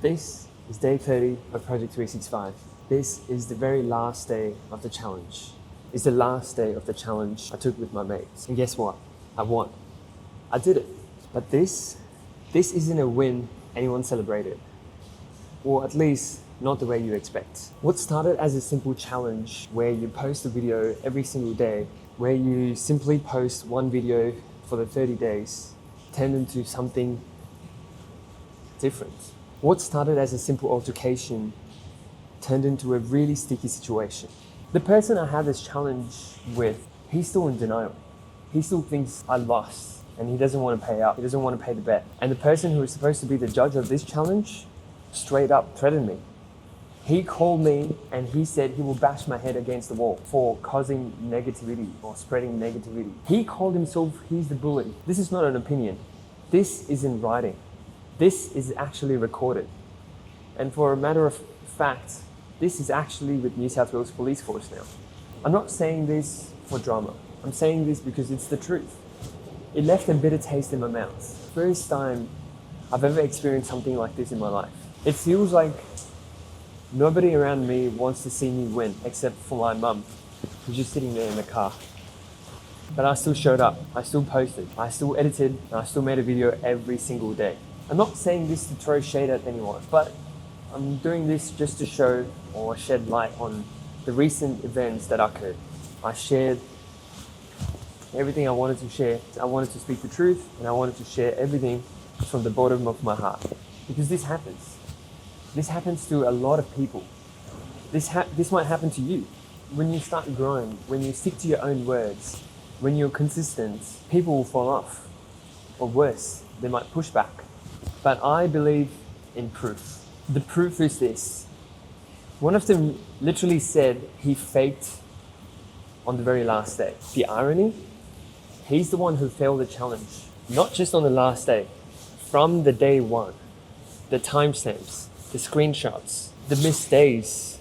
This is day 30 of Project 365. This is the very last day of the challenge. It's the last day of the challenge I took with my mates. And guess what? I won. I did it. But this isn't a win anyone celebrated. Or at least not the way you expect. What started as a simple challenge where you post a video every single day, where you simply post one video for the 30 days, turned into something different. What started as a simple altercation turned into a really sticky situation. The person I had this challenge with, he's still in denial. He still thinks I lost and he doesn't want to pay up. He doesn't want to pay the bet. And the person who was supposed to be the judge of this challenge straight up threatened me. He called me and he said he will bash my head against the wall for causing negativity or spreading negativity. He called himself, he's the bully. This is not an opinion. This is in writing. This is actually recorded. And for a matter of fact, this is actually with New South Wales Police Force now. I'm not saying this for drama. I'm saying this because it's the truth. It left a bitter taste in my mouth. First time I've ever experienced something like this in my life. It feels like nobody around me wants to see me win except for my mum, who's just sitting there in the car. But I still showed up, I still posted, I still edited, and I still made a video every single day. I'm not saying this to throw shade at anyone, but I'm doing this just to show or shed light on the recent events that occurred. I shared everything I wanted to share. I wanted to speak the truth, and I wanted to share everything from the bottom of my heart. Because this happens. This happens to a lot of people. This might happen to you. When you start growing, when you stick to your own words, when you're consistent, people will fall off. Or worse, they might push back. But I believe in proof. The proof is this. One of them literally said he faked on the very last day. The irony, he's the one who failed the challenge. Not just on the last day, from the day one. The timestamps, the screenshots, the missed days.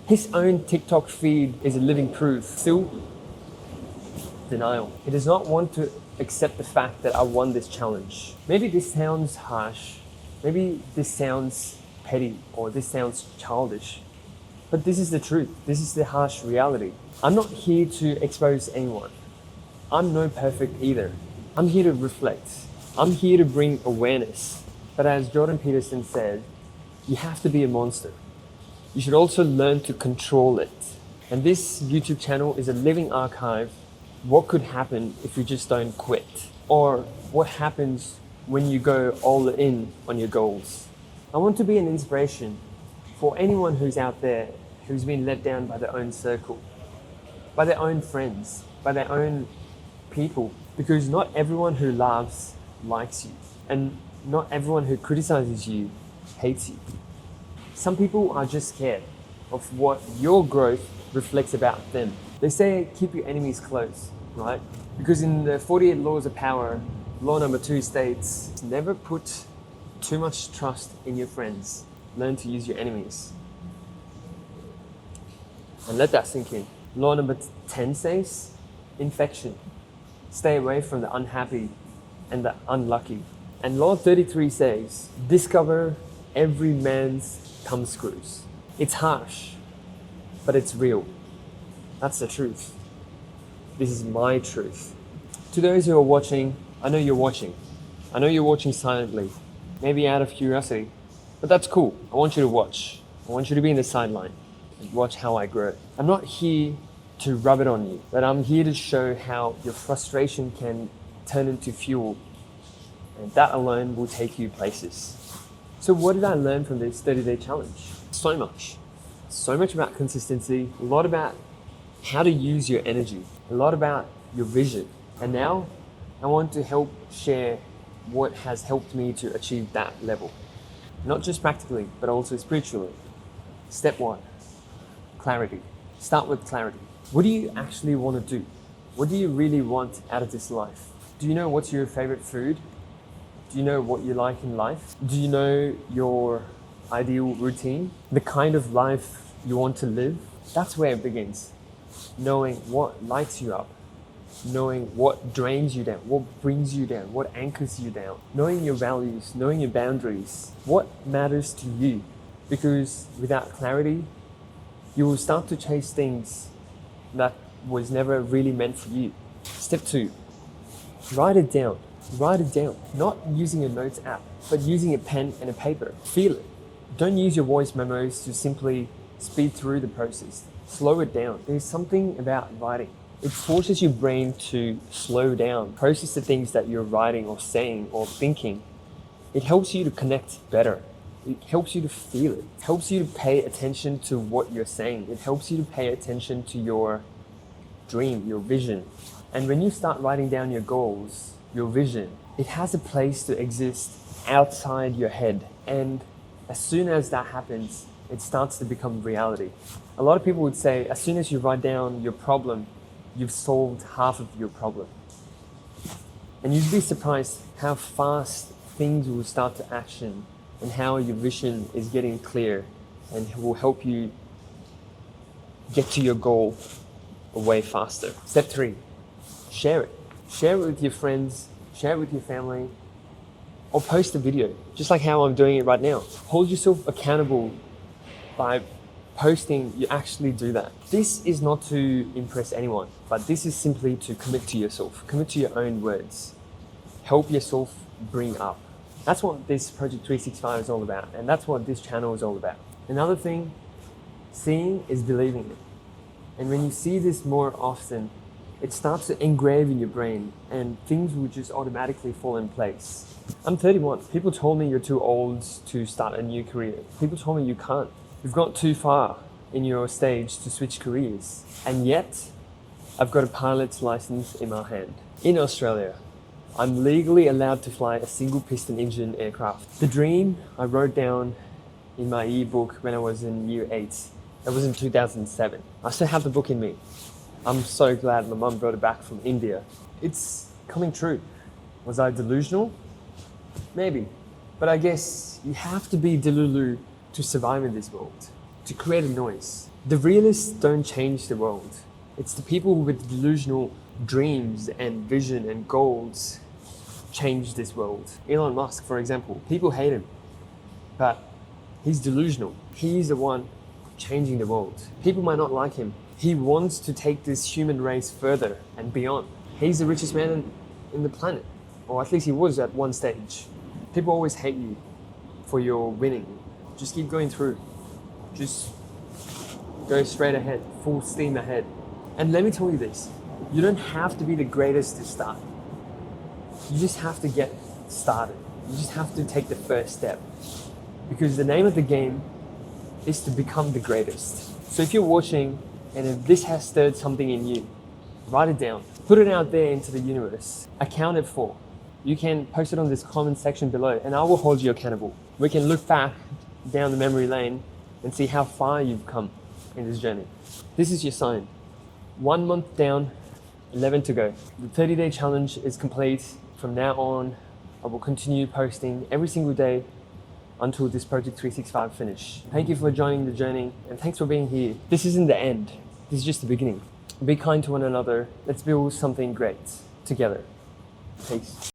His own TikTok feed is a living proof. Still, denial. He does not want to accept the fact that I won this challenge. Maybe this sounds harsh. Maybe this sounds petty or this sounds childish. But this is the truth. This is the harsh reality. I'm not here to expose anyone. I'm no perfect either. I'm here to reflect. I'm here to bring awareness. But as Jordan Peterson said, you have to be a monster. You should also learn to control it. And this YouTube channel is a living archive. What could happen if you just don't quit? Or what happens when you go all in on your goals? I want to be an inspiration for anyone who's out there who's been let down by their own circle, by their own friends, by their own people. Because not everyone who laughs likes you. And not everyone who criticizes you hates you. Some people are just scared of what your growth reflects about them. They say keep your enemies close, right? Because in the 48 laws of power, law number 2 states, never put too much trust in your friends. Learn to use your enemies. And let that sink in. Law number 10 says, infection. Stay away from the unhappy and the unlucky. And law 33 says, discover every man's thumbscrews. It's harsh, but it's real. That's the truth. This is my truth. To those who are watching, I know you're watching. I know you're watching silently, maybe out of curiosity, but that's cool. I want you to watch. I want you to be in the sideline and watch how I grow. I'm not here to rub it on you, but I'm here to show how your frustration can turn into fuel. And that alone will take you places. So what did I learn from this 30-day challenge? So much. So much about consistency, a lot about how to use your energy, a lot about your vision. And now I want to help share what has helped me to achieve that level. Not just practically, but also spiritually. Step 1, clarity. Start with clarity. What do you actually want to do? What do you really want out of this life? Do you know what's your favorite food? Do you know what you like in life? Do you know your ideal routine? The kind of life you want to live? That's where it begins. Knowing what lights you up, knowing what drains you down, what brings you down, what anchors you down, knowing your values, knowing your boundaries, what matters to you. Because without clarity, you will start to chase things that was never really meant for you. Step 2, write it down. Write it down. Not using a notes app, but using a pen and a paper. Feel it. Don't use your voice memos to simply speed through the process. Slow it down. There's something about writing. It forces your brain to slow down, process the things that you're writing or saying or thinking. It helps you to connect better. It helps you to feel it. It helps you to pay attention to what you're saying. It helps you to pay attention to your dream, your vision. And when you start writing down your goals, your vision, it has a place to exist outside your head. And as soon as that happens, it starts to become reality. A lot of people would say, as soon as you write down your problem, you've solved half of your problem. And you'd be surprised how fast things will start to action and how your vision is getting clear and will help you get to your goal way faster. Step 3, share it. Share it with your friends, share it with your family, or post a video, just like how I'm doing it right now. Hold yourself accountable by posting you actually do that. This is not to impress anyone, but this is simply to commit to yourself, commit to your own words. Help yourself bring up. That's what this Project 365 is all about, and that's what this channel is all about. Another thing, seeing is believing it. And when you see this more often, it starts to engrave in your brain and things will just automatically fall in place. I'm 31. People told me you're too old to start a new career. People told me you can't. You've got too far in your stage to switch careers. And yet, I've got a pilot's license in my hand. In Australia, I'm legally allowed to fly a single piston engine aircraft. The dream I wrote down in my yearbook when I was in year 8. That was in 2007. I still have the book in me. I'm so glad my mum brought it back from India. It's coming true. Was I delusional? Maybe. But I guess you have to be delulu to survive in this world, to create a noise. The realists don't change the world. It's the people with delusional dreams and vision and goals change this world. Elon Musk, for example, people hate him, but he's delusional. He's the one changing the world. People might not like him. He wants to take this human race further and beyond. He's the richest man in the planet, or at least he was at one stage. People always hate you for your winning. Just keep going through. Just go straight ahead, full steam ahead. And let me tell you this, you don't have to be the greatest to start. You just have to get started. You just have to take the first step. Because the name of the game is to become the greatest. So if you're watching and if this has stirred something in you, write it down. Put it out there into the universe. Account it for. You can post it on this comment section below and I will hold you accountable. We can look back down the memory lane and see how far you've come in this journey. This is your sign. 1 month down, 11 to go. The 30-day challenge is complete. From now on, I will continue posting every single day until this Project 365 finish. Thank you for joining the journey and thanks for being here. This isn't the end. This is just the beginning. Be kind to one another. Let's build something great together. Peace.